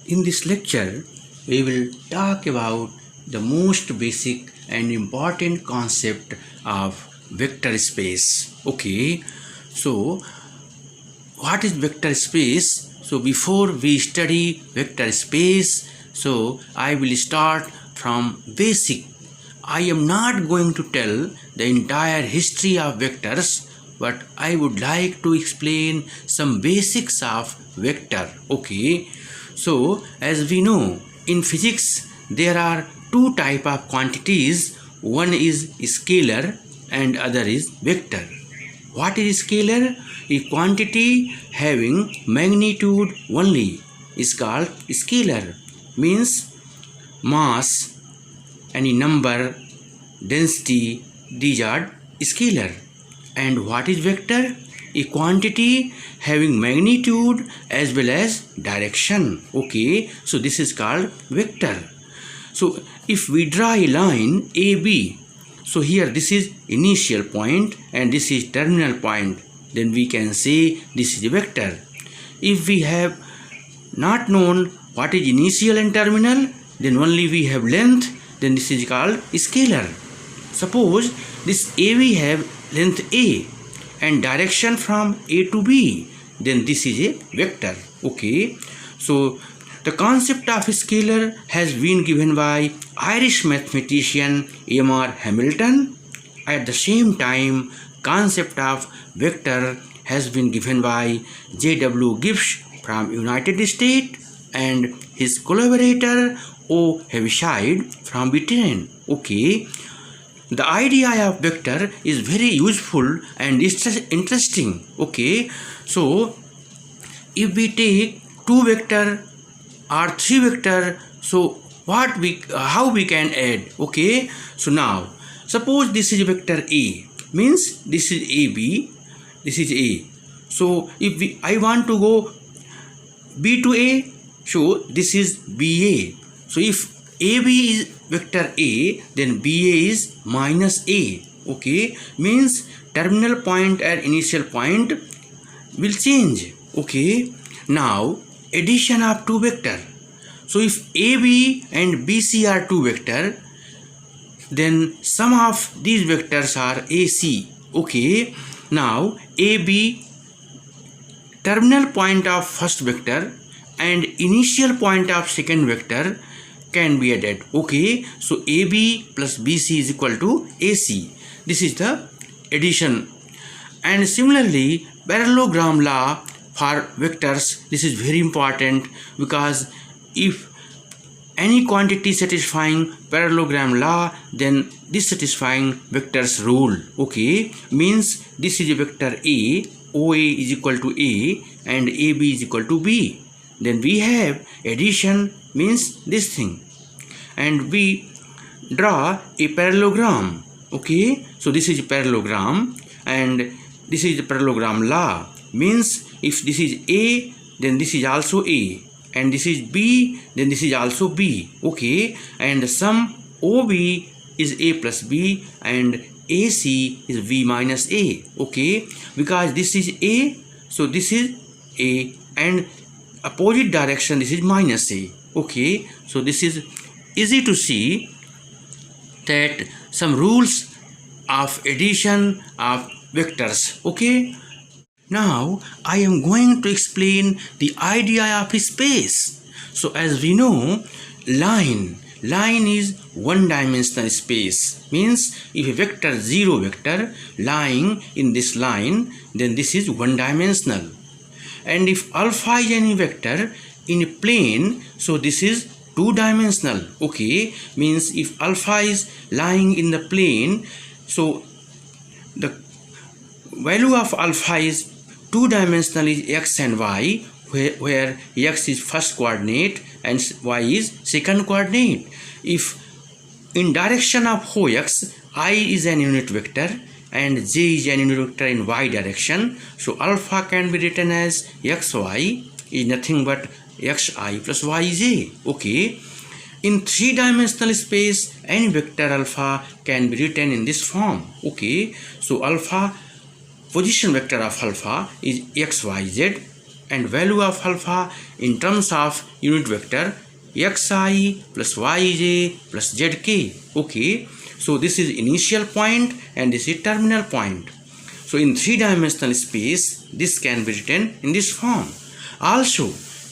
In this lecture, we will talk about the most basic and important concept of vector space. Okay, so what is vector space? So before we study vector space, so I will start from basic. I am not going to tell the entire history of vectors, but I would like to explain some basics of vector. Okay, so as we know, in physics there are two type of quantities. One is scalar and other is vector. What is scalar? A quantity having magnitude only is called scalar. Means mass, any number, density, these are scalar. And what is vector? A quantity having magnitude as well as direction. Okay, so this is called vector. So if we draw a line AB, so here this is initial point and this is terminal point, then we can say this is a vector. If we have not known what is initial and terminal, then only we have length, then this is called scalar. Suppose this AB have length A and direction from A to B, then this is a vector. Okay, so the concept of scalar has been given by Irish mathematician M.R. Hamilton. At the same time, concept of vector has been given by J.W. Gibbs from United States and his collaborator O. Heaviside from Britain. Okay, the idea of vector is very useful and interesting. Okay, so if we take two vector or three vector, so how we can add? Okay, so now suppose this is vector A, means this is AB, this is A. So if I want to go B to A, so this is BA. So if AB is vector A, then BA is minus A. Okay, means terminal point and initial point will change. Okay, now addition of two vector. So if AB and BC are two vector, then sum of these vectors are AC. Okay, now AB terminal point of first vector and initial point of second vector can be added. Okay, so AB plus BC is equal to AC. This is the addition. And similarly, parallelogram law for vectors, this is very important, because if any quantity satisfying parallelogram law, then this satisfying vectors rule. Okay, means this is a vector A, OA is equal to A and AB is equal to B. Then we have addition, means this thing, and we draw a parallelogram. Okay, so this is a parallelogram and this is the parallelogram law, means if this is A, then this is also A, and this is B, then this is also B. Okay, and the sum OB is A plus B and AC is B minus A. Okay, because this is A, so this is A, and opposite direction this is minus A. Okay, so this is easy to see that some rules of addition of vectors. Okay, now I am going to explain the idea of space. So as we know, line is one-dimensional space, means if a vector zero vector lying in this line, then this is one-dimensional. And if alpha is any vector in a plane, so this is two-dimensional. Okay, means if alpha is lying in the plane, so the value of alpha is two-dimensional is x and y, where x is first coordinate and y is second coordinate. If in direction of x, I is an unit vector and j is an unit vector in y direction, so alpha can be written as xy is nothing but xi plus yj. Okay, in three-dimensional space, any vector alpha can be written in this form. Okay, so alpha, position vector of alpha is xyz, and value of alpha in terms of unit vector xi plus yj plus zk. Okay, so this is initial point and this is terminal point. So in three-dimensional space, this can be written in this form. Also,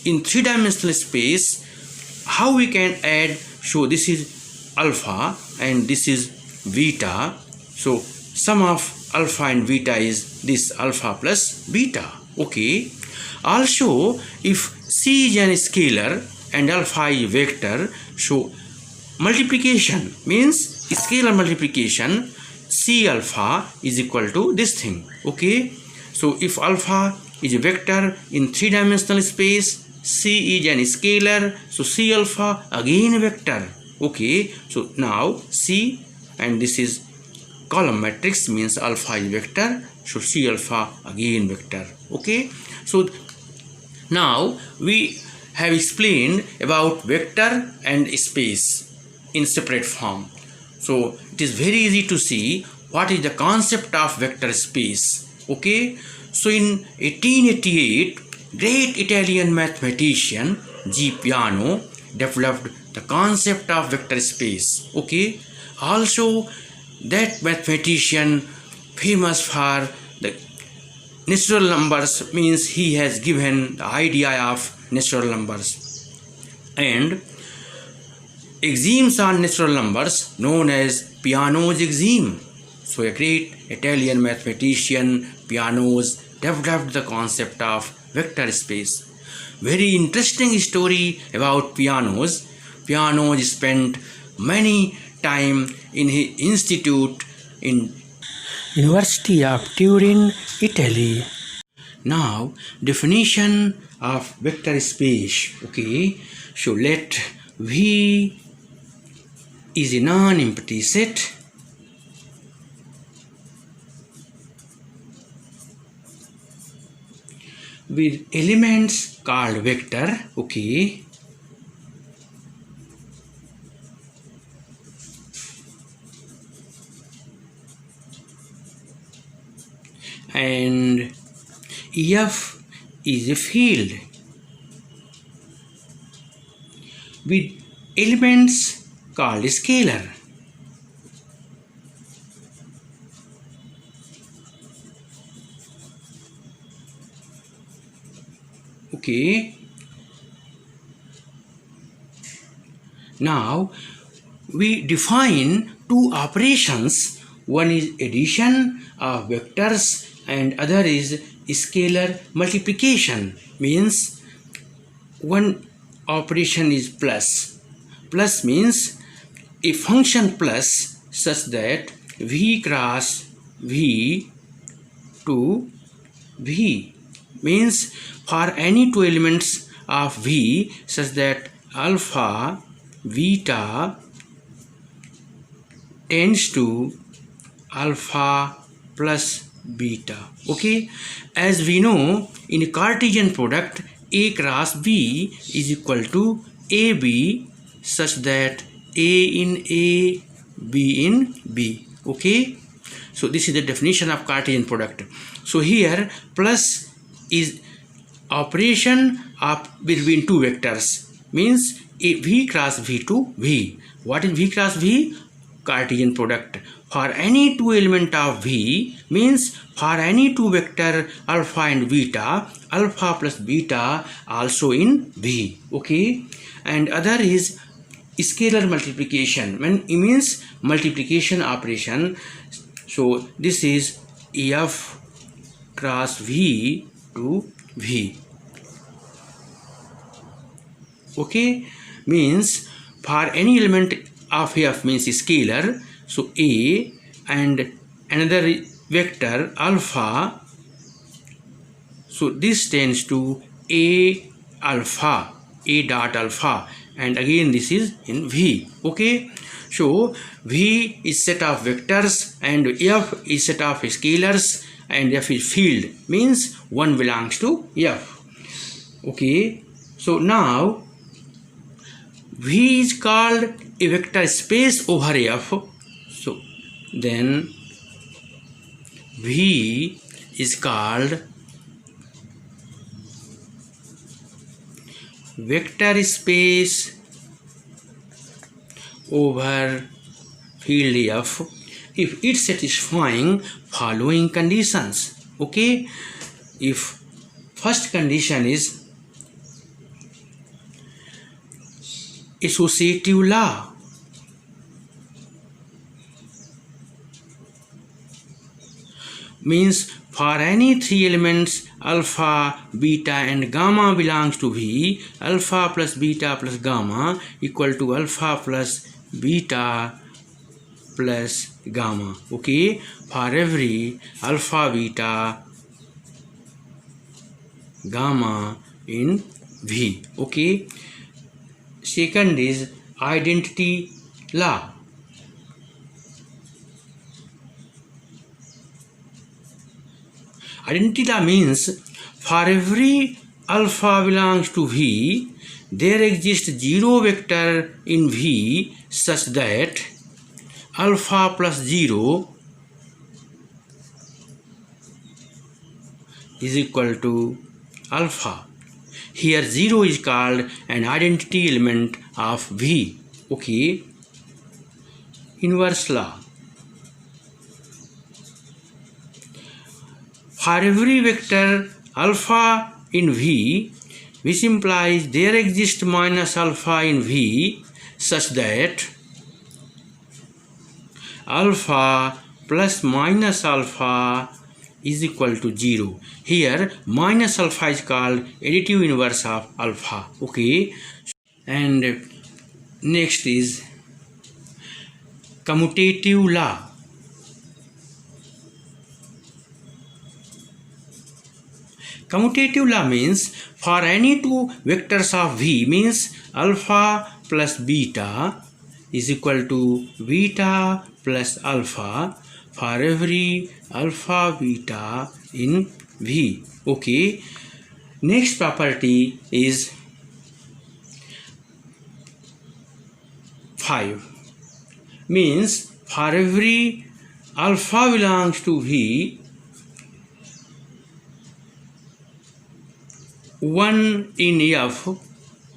in three-dimensional space, how we can add? So this is alpha and this is beta. So sum of alpha and beta is this alpha plus beta. Okay. Also, if C is an scalar and alpha is vector, so multiplication means scalar multiplication C alpha is equal to this thing. Okay. So if alpha is a vector in three-dimensional space, C is an scalar, so C alpha again a vector. Okay. So now C, and this is column matrix, means alpha is vector, so C alpha again vector. Okay. So now we have explained about vector and space in separate form. So it is very easy to see what is the concept of vector space. Okay. So in 1888, great Italian mathematician G. Peano developed the concept of vector space. Okay. Also, that mathematician famous for the natural numbers, means he has given the idea of natural numbers and axioms on natural numbers known as Peano's axiom. So a great Italian mathematician Peano's developed the concept of vector space. Very interesting story about Peano's. Peano spent many time in his institute in University of Turin, Italy. Now definition of vector space. Okay, so let V is a non-empty set with elements called vector. Okay. And F is a field with elements called scalar. Okay. Now we define two operations. One is addition of vectors and other is scalar multiplication, means one operation is plus. Plus means a function plus such that V cross V to V, means for any two elements of V such that alpha beta tends to alpha plus beta. Okay, as we know, in a Cartesian product A cross B is equal to AB such that A in A, B in B. Okay, so this is the definition of Cartesian product. So here plus is operation of between two vectors, means V cross V to V. What is V cross V? Cartesian product. For any two element of V, means for any two vector alpha and beta, alpha plus beta also in V. Okay, and other is scalar multiplication, when it means multiplication operation. So this is F cross V to V. Okay, means for any element of F means scalar, so A and another vector alpha, so this tends to A alpha, A dot alpha, and again this is in V. Okay, so V is set of vectors and F is set of scalars and F is field, means one belongs to F. Okay, so now V is called a vector space over F. So then V is called vector space over field F if it satisfying following conditions. Okay, if first condition is associative law, means for any three elements alpha, beta and gamma belongs to V, alpha plus beta plus gamma equal to alpha plus beta plus gamma. Okay, for every alpha, beta, gamma in V. Okay, second is identity law. Identity law means for every alpha belongs to V, there exists zero vector in V such that alpha plus 0 is equal to alpha. Here 0 is called an identity element of V. Okay, inverse law. For every vector alpha in V, which implies there exists minus alpha in V such that alpha plus minus alpha is equal to 0. Here minus alpha is called additive inverse of alpha. Okay, and next is commutative law. Commutative law means for any two vectors of V, means alpha plus beta is equal to beta plus alpha for every alpha beta in V. Okay, next property is 5, means for every alpha belongs to V, 1 in F,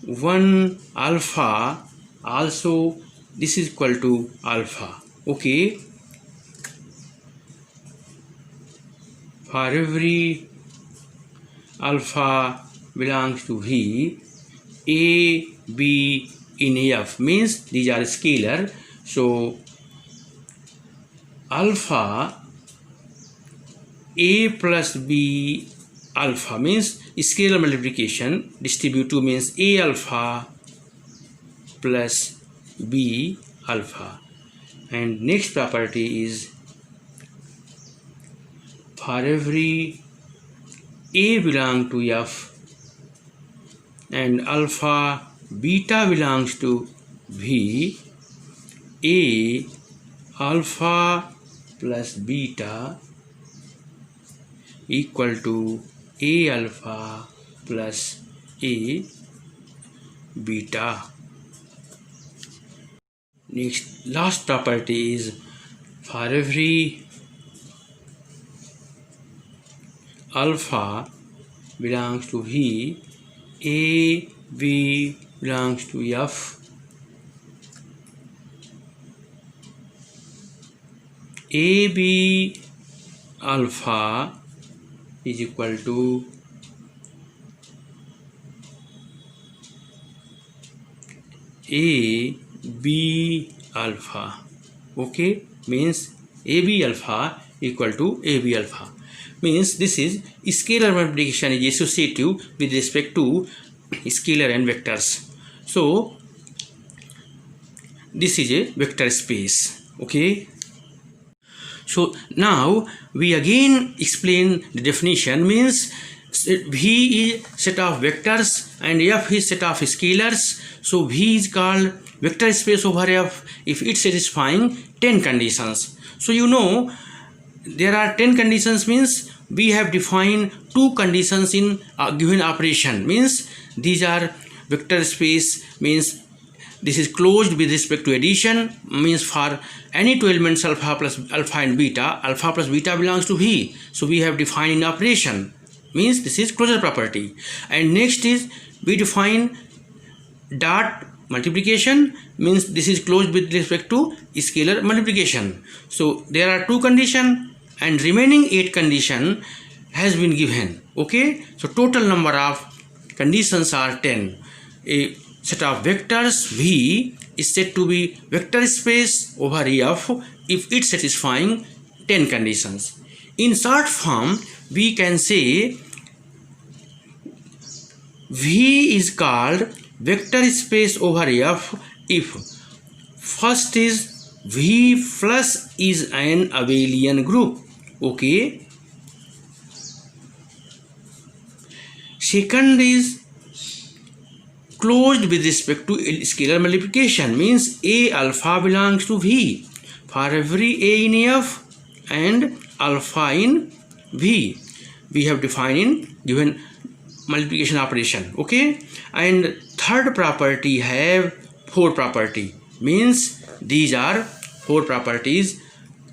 1 alpha also this is equal to alpha. Okay, for every alpha belongs to V, A, B in F, means these are scalar. So alpha A plus B alpha means scalar multiplication, distribute 2 means A alpha plus B alpha. And next property is for every A belong to F and alpha beta belongs to V, A alpha plus beta equal to A alpha plus A beta. Next, last property is for every alpha belongs to V, A, B belongs to F, A, B alpha is equal to A, B alpha. Okay, means AB alpha equal to AB alpha. Means this is scalar multiplication is associative with respect to scalar and vectors. So this is a vector space. Okay, so now we again explain the definition. Means V is set of vectors and F is set of scalars. So V is called vector space over F if it's satisfying 10 conditions. So you know there are 10 conditions, means we have defined 2 conditions in a given operation. Means these are vector space, means this is closed with respect to addition, means for any two elements alpha plus alpha and beta, alpha plus beta belongs to V. So we have defined in operation, means this is closure property. And next is we define dot multiplication means this is closed with respect to scalar multiplication. So there are 2 conditions and remaining 8 condition has been given. Okay, so total number of conditions are 10. A set of vectors V is said to be vector space over F if it satisfying 10 conditions. In short form, we can say V is called vector space over F if first is V plus is an abelian group. Okay. Second is closed with respect to scalar multiplication, means A alpha belongs to V for every A in F and alpha in V. We have defined in given multiplication operation. Okay, and third property have 4 property, means these are 4 properties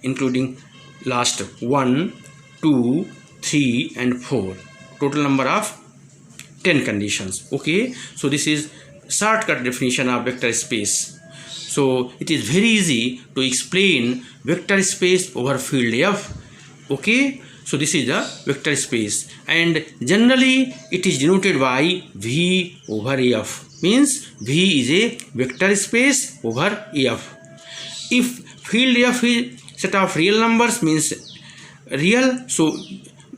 including last 1, 2, 3 and 4, total number of 10 conditions. Okay, so this is shortcut definition of vector space. So it is very easy to explain vector space over field F. Okay, so this is the vector space and generally it is denoted by V over F, means V is a vector space over F. If field F is set of real numbers, means real, so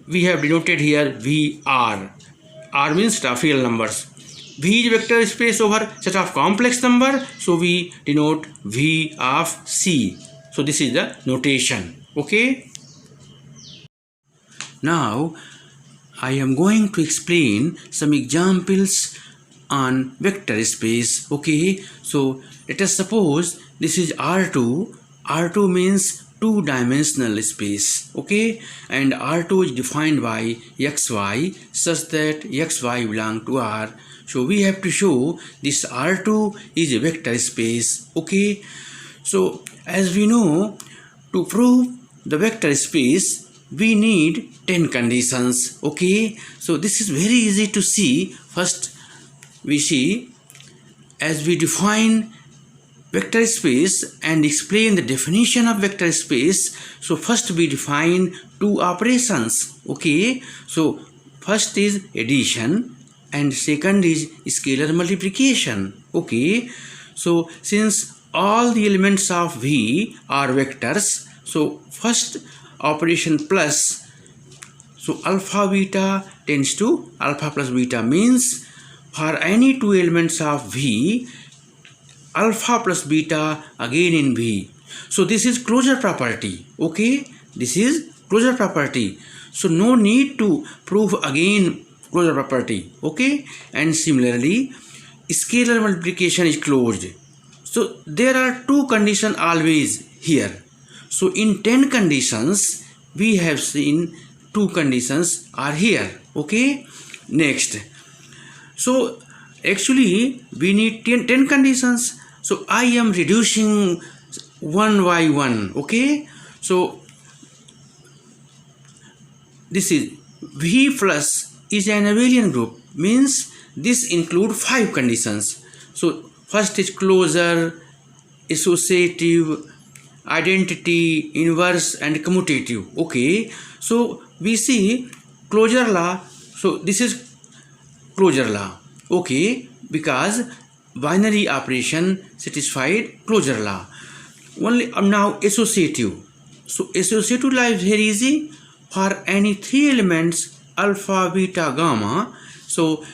we have denoted here VR. R means set of real numbers. V is vector space over set of complex number, so we denote V of C. So this is the notation. Okay. Now I am going to explain some examples on vector space. Okay, so let us suppose this is R2. R2 means 2-dimensional space. Okay, and R2 is defined by xy such that xy belong to R. So we have to show this R2 is a vector space. Okay, so as we know, to prove the vector space we need 10 conditions. Okay, so this is very easy to see. First we see, as we define vector space and explain the definition of vector space, so first we define 2 operations. Okay, so first is addition and second is scalar multiplication. Okay, so since all the elements of V are vectors, so first operation plus, so alpha beta tends to alpha plus beta, means for any 2 elements of V, alpha plus beta again in V. So this is closure property. Okay, this is closure property, so no need to prove again closure property. Okay, and similarly scalar multiplication is closed, so there are 2 conditions always here. So in 10 conditions we have seen 2 conditions are here. Okay, next, so actually we need 10 conditions, so I am reducing one by one. Okay, so this is V plus is an abelian group, means this include 5 conditions. So first is closure, associative, identity, inverse and commutative. Okay, so we see closure law, so this is closure law. Okay, because binary operation satisfied closure law. Only now associative. So associative law is very easy. For any 3 elements alpha, beta, gamma, so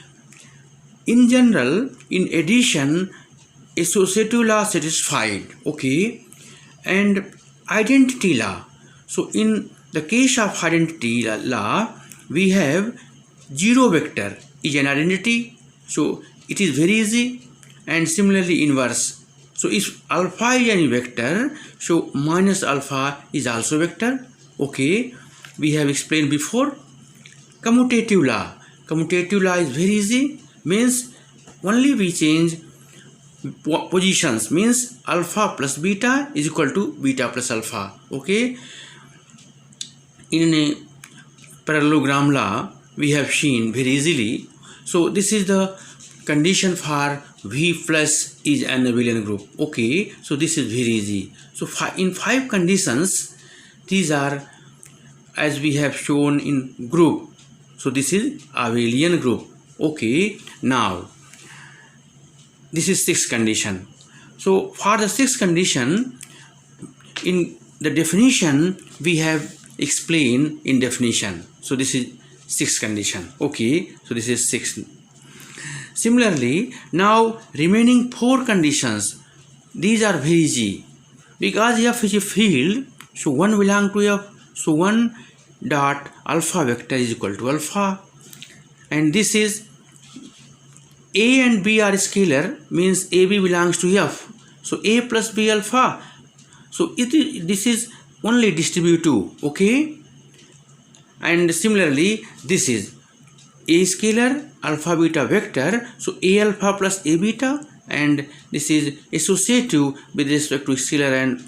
in general in addition associative law satisfied. Okay, and identity law, so in the case of identity law we have 0 vector is an identity, so it is very easy. And similarly inverse, so if alpha is any vector, so minus alpha is also vector. Okay, we have explained before. Commutative law, commutative law is very easy, means only we change positions, means alpha plus beta is equal to beta plus alpha. Okay, in a parallelogram law we have seen very easily. So this is the condition for V plus is an abelian group. Okay, so this is very easy. So in 5 conditions, these are as we have shown in group. So this is abelian group. Okay, now this is 6th condition. So for the 6th condition, in the definition we have explained in definition. So this is 6th condition. Okay, so this is 6th. Similarly, now remaining 4 conditions, these are very easy because F is a field, so 1 belong to F, so 1 dot alpha vector is equal to alpha, and this is A and B are scalar, means AB belongs to F, so A plus B alpha, so this is only distributive. Okay, and similarly this is A scalar alpha beta vector, so A alpha plus A beta, and this is associative with respect to scalar and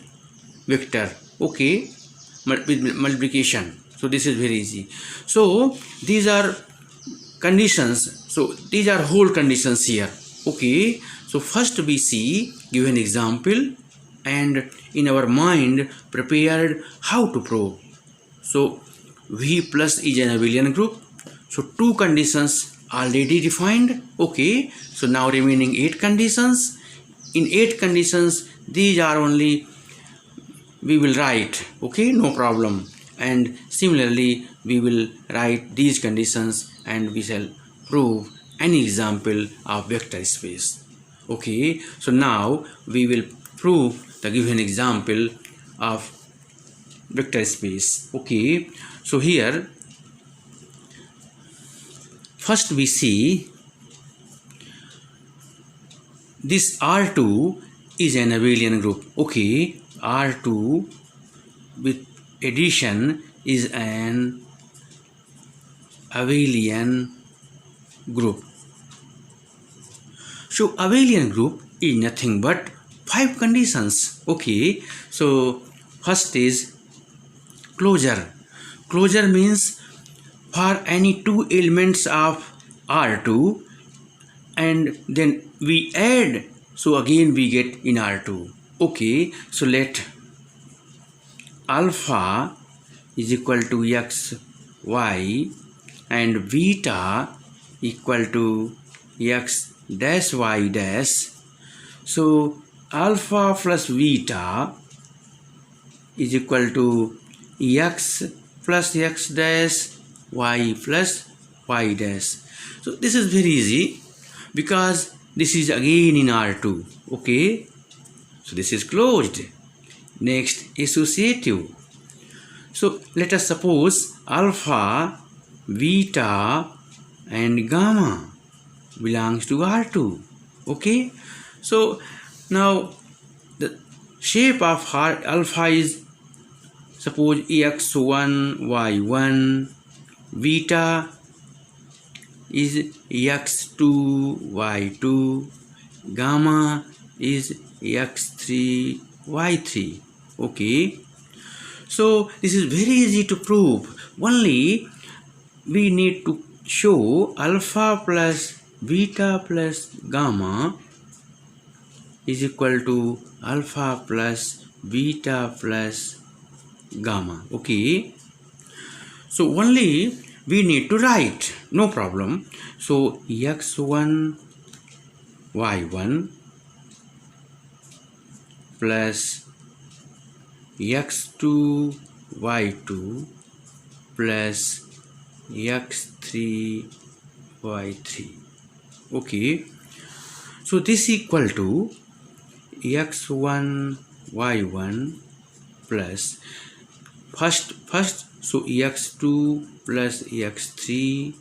vector. Okay, with multiplication. So this is very easy. So these are conditions. So these are whole conditions here. Okay, so first we see, give an example, and in our mind prepared how to prove. So V plus is an abelian group. So 2 conditions already defined. Okay, so now remaining 8 conditions. In 8 conditions, these are only we will write. Okay, no problem. And similarly we will write these conditions and we shall prove any example of vector space. Okay, so now we will prove the given example of vector space. Okay, so here first we see this R2 is an abelian group. Okay, R2 with addition is an abelian group. So abelian group is nothing but 5 conditions. Okay, so first is closure. Closure means for any 2 elements of R2 and then we add, so again we get in R2. Okay, so let alpha is equal to x y and beta equal to x dash y dash. So alpha plus beta is equal to x plus x dash y plus y dash. So this is very easy because this is again in R2. Okay, so this is closed. Next, associative. So let us suppose alpha, beta and gamma belongs to R2. Okay, so now the shape of alpha is, suppose x1 y1, beta is x2 y2, gamma is x3 y3. Okay, so this is very easy to prove. Only we need to show alpha plus beta plus gamma is equal to alpha plus beta plus gamma. Okay, so only we need to write, no problem. So x1 y1 plus x2 y2 plus x3 y3. Okay, so this equal to x1 y1 plus first so x2 plus x3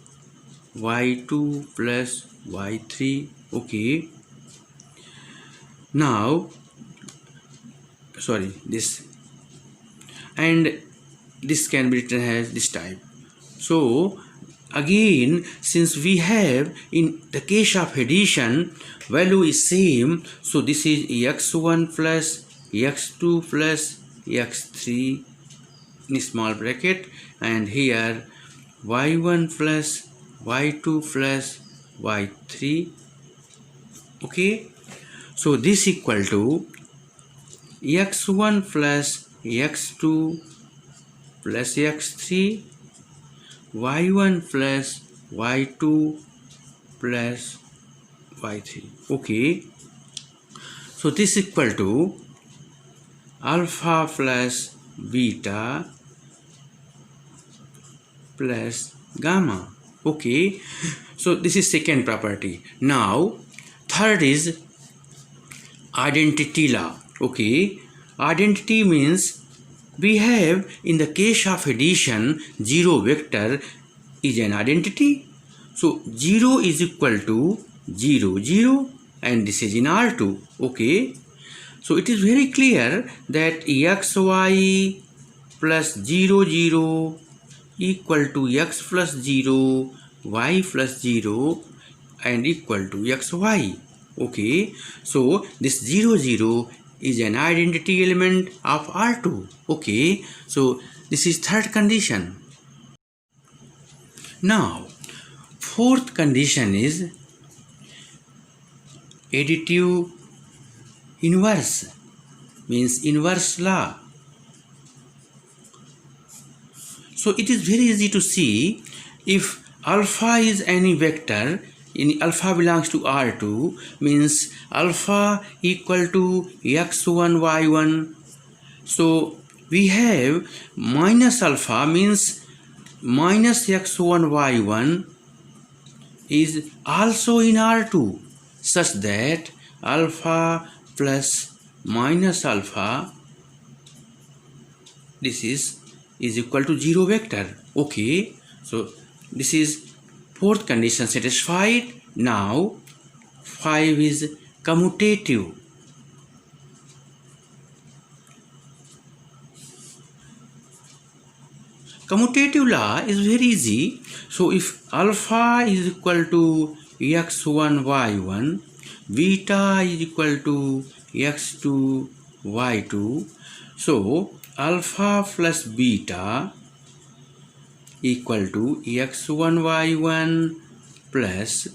y2 plus y3. Okay, now this, and this can be written as this type. So again, since we have in the case of addition value is same, so this is x1 plus x2 plus x3 in small bracket, and here y1 plus y2 plus y3 Okay, so this equal to x1 plus x2 plus x3, y1 plus y2 plus y3. Okay, so this equal to alpha plus beta plus gamma. Okay, so this is second property. Now third is identity law. Okay, identity means we have, in the case of addition, 0 vector is an identity. So 0 is equal to 0 0, and this is in R2. Okay, so it is very clear that xy plus 0 0 equal to x plus 0, y plus 0, and equal to xy. Okay, so this 0 0 is an identity element of R2. Okay, so this is third condition. Now fourth condition is additive inverse, means inverse law. So it is very easy to see, if alpha is any vector, in alpha belongs to R2, means alpha equal to x1 y1. So we have minus alpha, means minus x1 y1 is also in R2, such that alpha plus minus alpha, this is equal to 0 vector. Okay, so this is fourth condition satisfied. Now 5 is commutative. Commutative law is very easy. So if alpha is equal to x1 y1, beta is equal to x2 y2, so alpha plus beta equal to x1 y1 plus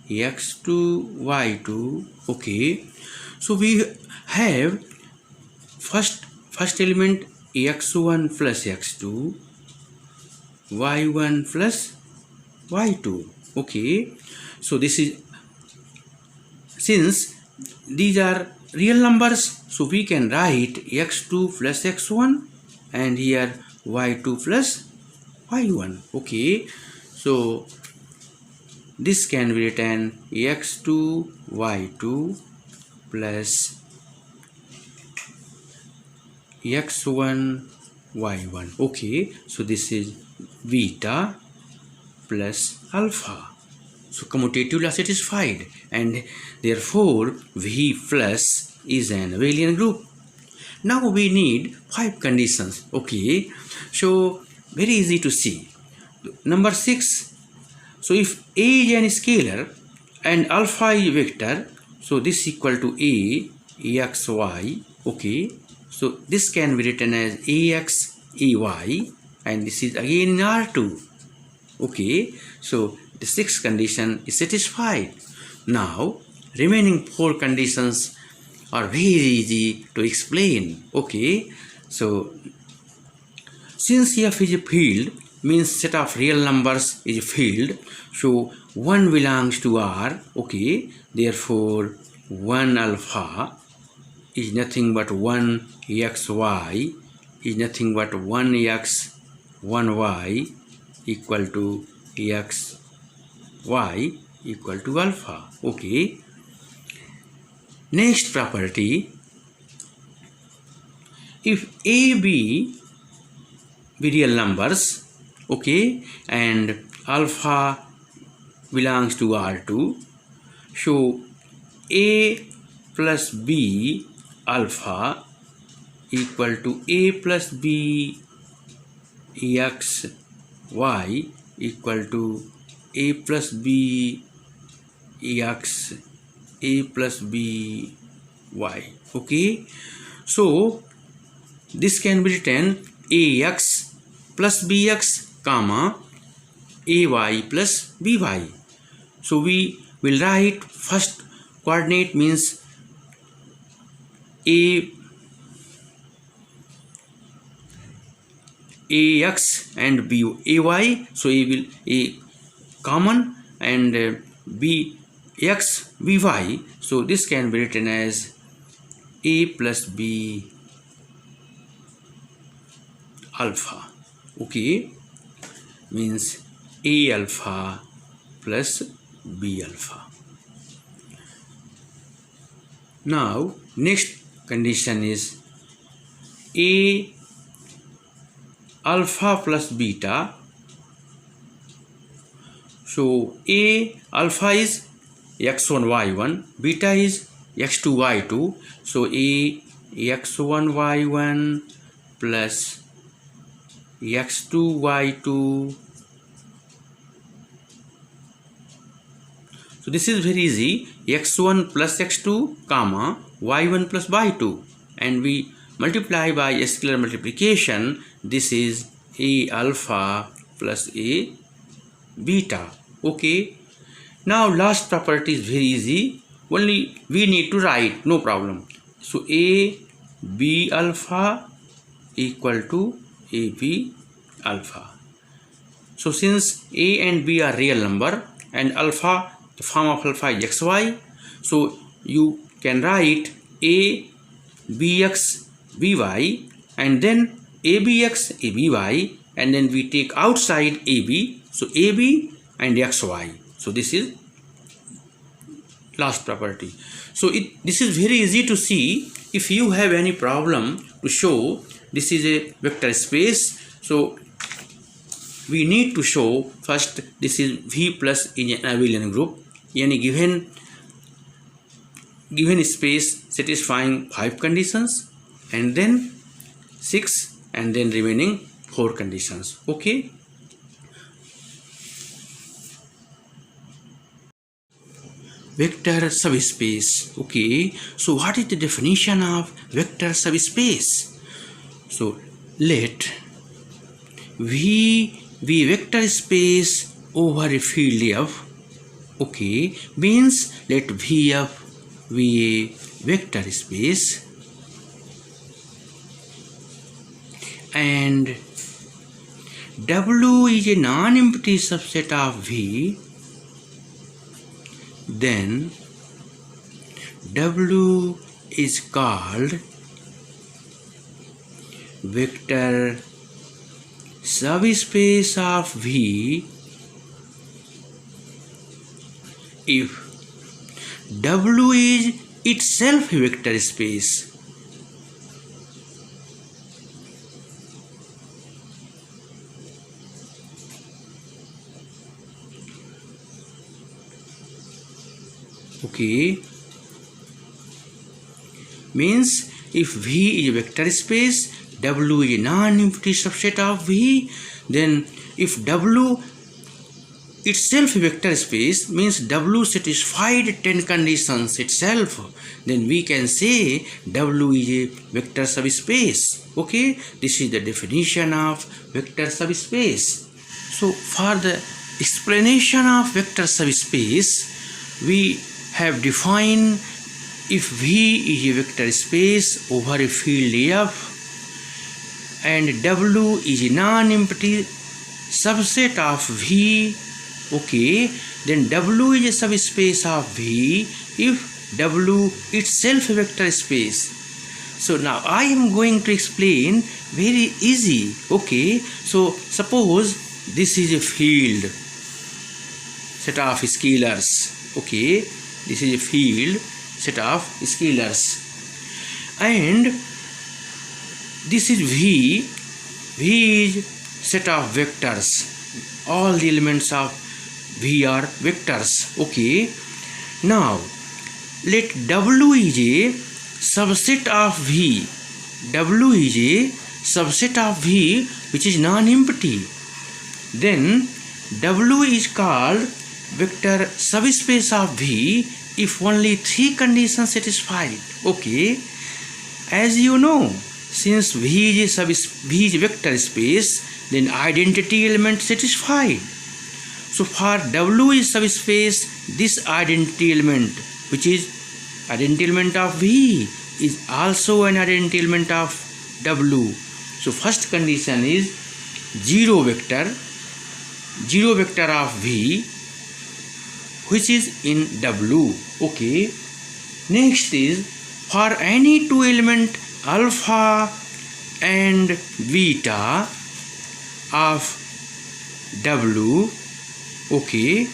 x2 y2. Okay, so we have first element x1 plus x2, y1 plus y2. Okay, so this is, since these are real numbers, so we can write x2 plus x1 and here y2 plus y1. Okay, so this can be written x2 y2 plus x1 y1. Okay, so this is beta plus alpha. So commutative law satisfied, and therefore V plus is an abelian group. Now we need 5 conditions. Okay, so very easy to see. Number 6. So if A is an scalar and alpha is a vector, so this equal to A xy. Okay, so this can be written as ax ay, and this is again in R2. Okay, so the 6th condition is satisfied. Now remaining 4 conditions are very easy to explain. Okay, so since F is a field, means set of real numbers is a field, so 1 belongs to R. Okay, therefore 1 alpha is nothing but 1 xy is nothing but 1 x 1 y equal to x y equal to alpha. Okay, next property, if A be real numbers, okay, and alpha belongs to R2, so A plus B alpha equal to A plus B x y equal to A plus B x A plus B y. Okay, so this can be written ax plus bx comma ay plus by. So we will write first coordinate means ax and b ay, so a will a common and bx by, so this can be written as a plus b alpha. Okay, means a alpha plus b alpha. Now next condition is a alpha plus beta. So a alpha is x1 y1, beta is x2 y2, so a x1 y1 plus x2 y2. So this is very easy, x1 plus x2 comma y1 plus y2, and we multiply by a scalar multiplication. This is a alpha plus a beta. Okay, now last property is very easy, only we need to write, no problem. So a b alpha equal to a b alpha. So since a and b are real number and alpha, the form of alpha is xy, so you can write a bx by and then abx aby, and then we take outside ab, so ab and xy. So this is last property. So this is very easy to see. If you have any problem to show this is a vector space, so we need to show first this is V plus in an abelian group, any given space satisfying 5 conditions, and then 6, and then remaining 4 conditions. Okay, vector subspace. Okay, so what is the definition of vector subspace? So let V be vector space over a field F. Okay, means let Vf be a vector space and W is a non-empty subset of V, then W is called vector subspace of V if W is itself a vector space. Okay, means if V is a vector space, W is a non-empty subset of V, then if W itself a vector space means W satisfied 10 conditions itself, then we can say W is a vector subspace. Okay, this is the definition of vector subspace. So for the explanation of vector subspace, we have defined if V is a vector space over a field F and W is a non-empty subset of V, okay, then W is a subspace of V if W itself a vector space. So now I am going to explain very easy. Okay, so suppose this is a field set of scalars. Okay, this is a field set of scalars and this is V. V is set of vectors. All the elements of V are vectors. Okay, now let W is a subset of V. W is a subset of V which is non-empty. Then W is called vector subspace of V if only 3 conditions satisfied. Okay, as you know, since V is a vector space, then identity element satisfied. So for W is subspace, this identity element which is Identity element of V is also an identity element of W. So first condition is zero vector of V which is in W. Okay. Next is for any two element alpha and beta of W. Okay.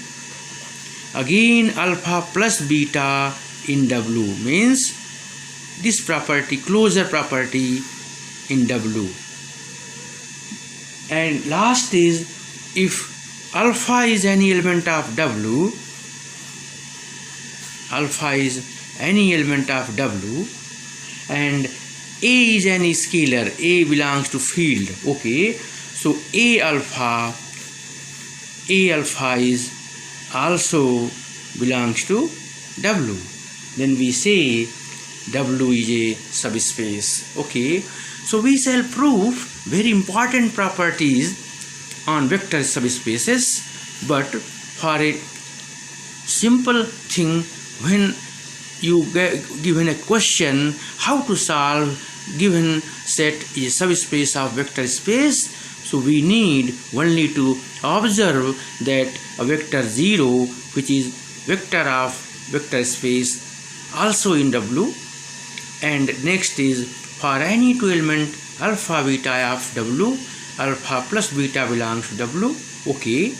Again alpha plus beta in W means this property, closure property in W. And last is if alpha is any element of W, alpha is any element of W and A is any scalar, A belongs to field. Okay, so A alpha is also belongs to W. Then we say W is a subspace. Okay, so we shall prove very important properties on vector subspaces, but for a simple thing, when you get given a question how to solve given set is a subspace of vector space, so we need only to observe that a vector 0 which is vector of vector space also in W, and next is for any two element alpha beta of W, alpha plus beta belongs to W. Okay,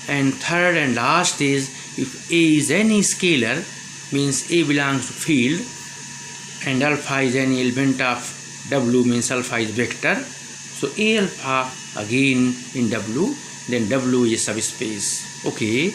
and third and last is if A is any scalar means A belongs to field and alpha is any element of W means alpha is vector, so A alpha again in W, then W is a subspace. Okay.